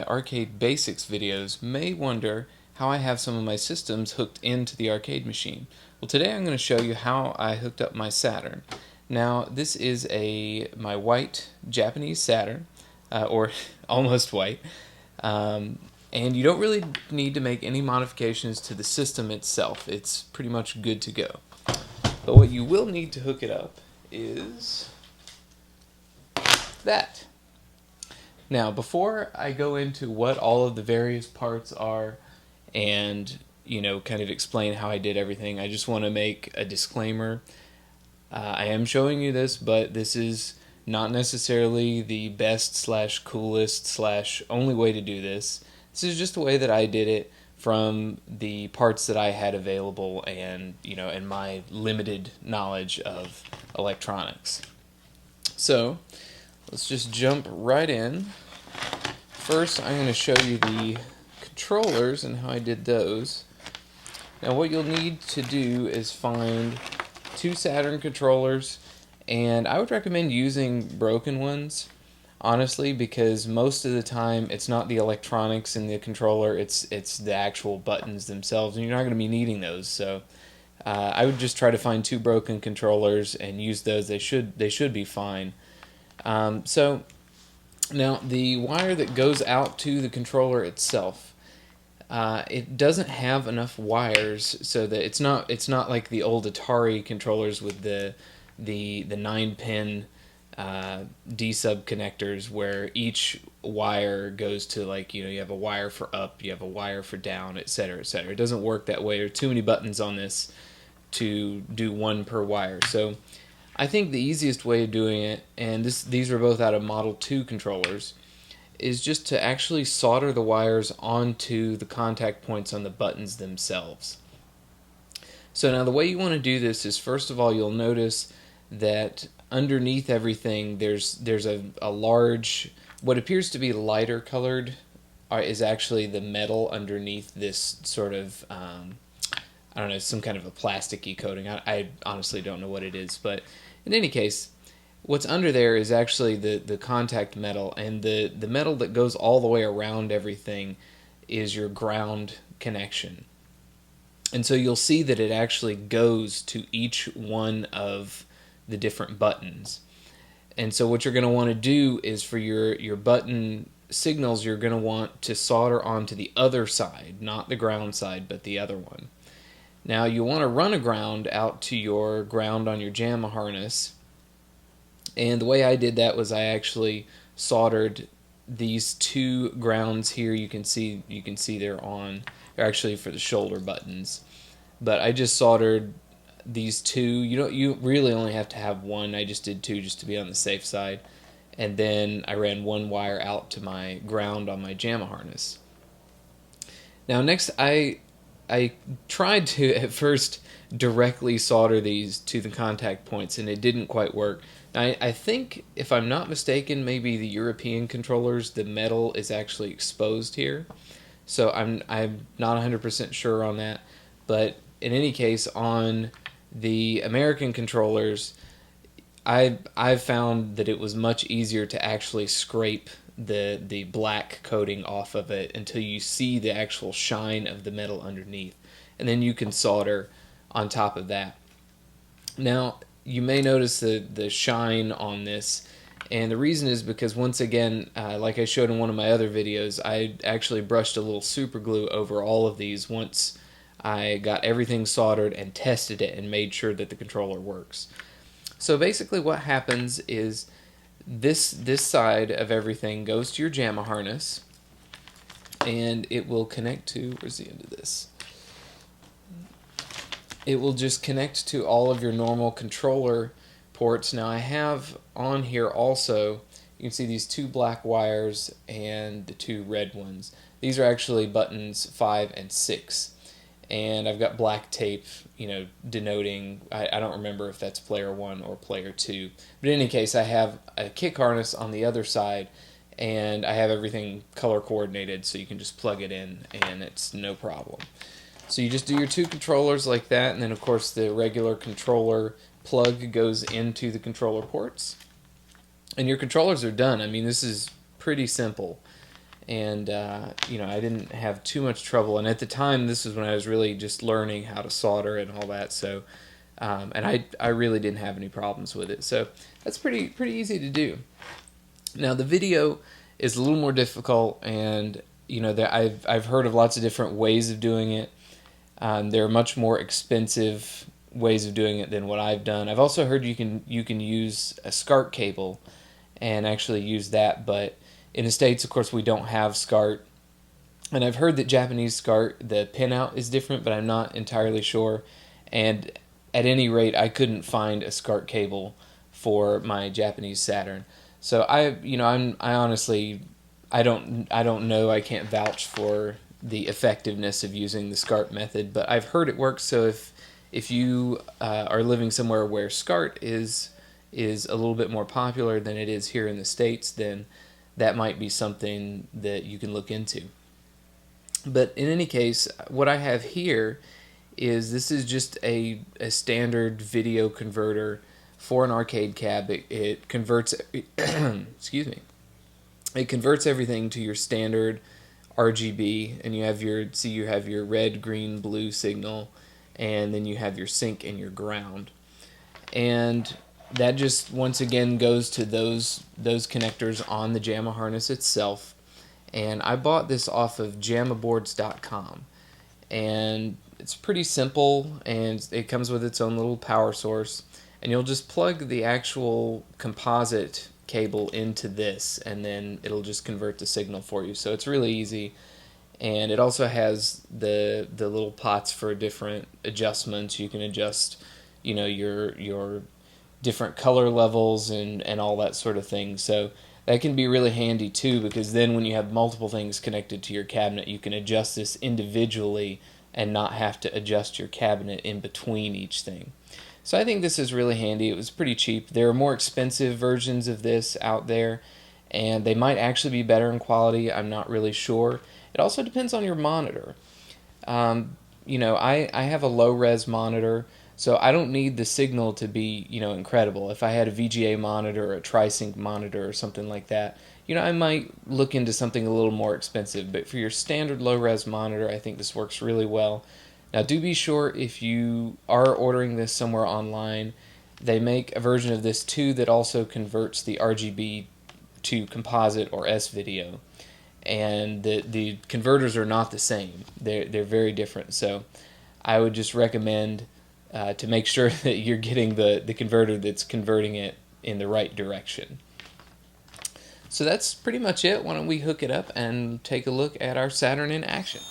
arcade basics videos may wonder how I have some of my systems hooked into the arcade machine. Well, today I'm going to show you how I hooked up my Saturn. Now, this is my white Japanese Saturn, or almost white, and you don't really need to make any modifications to the system itself. It's pretty much good to go. But what you will need to hook it up is that. Now, before I go into what all of the various parts are and, kind of explain how I did everything, I just want to make a disclaimer. I am showing you this, but this is not necessarily the best / coolest / only way to do this. This is just the way that I did it from the parts that I had available and, and my limited knowledge of electronics. So, let's just jump right in. First, I'm going to show you the controllers and how I did those. Now, what you'll need to do is find 2 Saturn controllers, and I would recommend using broken ones, honestly, because most of the time it's not the electronics in the controller, it's the actual buttons themselves, and you're not going to be needing those. So I would just try to find 2 broken controllers and use those. They should be fine. So now the wire that goes out to the controller itself, it doesn't have enough wires so that it's not like the old Atari controllers with the 9-pin D-sub connectors where each wire goes to, like, you have a wire for up, you have a wire for down, etc., etc. It doesn't work that way. There are too many buttons on this to do one per wire. So I think the easiest way of doing it, and these are both out of Model 2 controllers, is just to actually solder the wires onto the contact points on the buttons themselves. So now the way you want to do this is, first of all, you'll notice that underneath everything there's a large, what appears to be lighter colored, is actually the metal underneath this sort of I don't know, some kind of a plasticky coating. I honestly don't know what it is, but in any case, what's under there is actually the contact metal, and the metal that goes all the way around everything is your ground connection. And so you'll see that it actually goes to each one of the different buttons. And so what you're going to want to do is, for your button signals, you're going to want to solder onto the other side, not the ground side, but the other one. Now, you want to run a ground out to your ground on your JAMMA harness, and the way I did that was I actually soldered these 2 grounds here. You can see they're actually for the shoulder buttons, but I just soldered these 2. You really only have to have 1. I just did 2 just to be on the safe side, and then I ran 1 wire out to my ground on my JAMMA harness. Now, next I tried to at first directly solder these to the contact points, and it didn't quite work. Now, I think, if I'm not mistaken, maybe the European controllers, the metal is actually exposed here. So I'm not 100% sure on that. But in any case, on the American controllers, I've found that it was much easier to actually scrape the black coating off of it until you see the actual shine of the metal underneath, and then you can solder on top of that. Now, you may notice the shine on this, and the reason is because, once again, like I showed in one of my other videos, I actually brushed a little super glue over all of these once I got everything soldered and tested it and made sure that the controller works. So basically what happens is this side of everything goes to your JAMMA harness, and it will connect to, where's the end of this? It will just connect to all of your normal controller ports. Now, I have on here also, you can see these 2 black wires and the 2 red ones. These are actually buttons 5 and 6. And I've got black tape, denoting, I don't remember if that's player 1 or player 2. But in any case, I have a kick harness on the other side, and I have everything color coordinated, so you can just plug it in, and it's no problem. So you just do your 2 controllers like that, and then, of course, the regular controller plug goes into the controller ports. And your controllers are done. I mean, this is pretty simple. and I didn't have too much trouble. And at the time, this was when I was really just learning how to solder and all that. So, and I really didn't have any problems with it. So that's pretty easy to do. Now the video is a little more difficult, and I've heard of lots of different ways of doing it. There are much more expensive ways of doing it than what I've done. I've also heard you can use a SCART cable and actually use that, but in the States, of course, we don't have SCART. And I've heard that Japanese SCART, the pinout is different, but I'm not entirely sure. And at any rate, I couldn't find a SCART cable for my Japanese Saturn. So I honestly, I don't know. I can't vouch for the effectiveness of using the SCART method, but I've heard it works. So if you are living somewhere where SCART is a little bit more popular than it is here in the States, then that might be something that you can look into. But in any case, what I have here is this is just a standard video converter for an arcade cab. It converts excuse me. It converts everything to your standard RGB, and you have your red, green, blue signal, and then you have your sync and your ground. And that just once again goes to those connectors on the JAMMA harness itself. And I bought this off of JAMMAboards.com, and it's pretty simple, and it comes with its own little power source, and you'll just plug the actual composite cable into this, and then it'll just convert the signal for you. So it's really easy, and it also has the little pots for different adjustments. You can adjust, your different color levels and all that sort of thing. So that can be really handy too, because then when you have multiple things connected to your cabinet, you can adjust this individually and not have to adjust your cabinet in between each thing. So I think this is really handy. It was pretty cheap. There are more expensive versions of this out there, and they might actually be better in quality. I'm not really sure. It also depends on your monitor. I have a low-res monitor, so I don't need the signal to be, incredible. If I had a VGA monitor or a TriSync monitor or something like that, I might look into something a little more expensive. But for your standard low-res monitor, I think this works really well. Now, do be sure if you are ordering this somewhere online, they make a version of this too that also converts the RGB to composite or S-video. And the converters are not the same. They're very different. So I would just recommend to make sure that you're getting the converter that's converting it in the right direction. So that's pretty much it. Why don't we hook it up and take a look at our Saturn in action.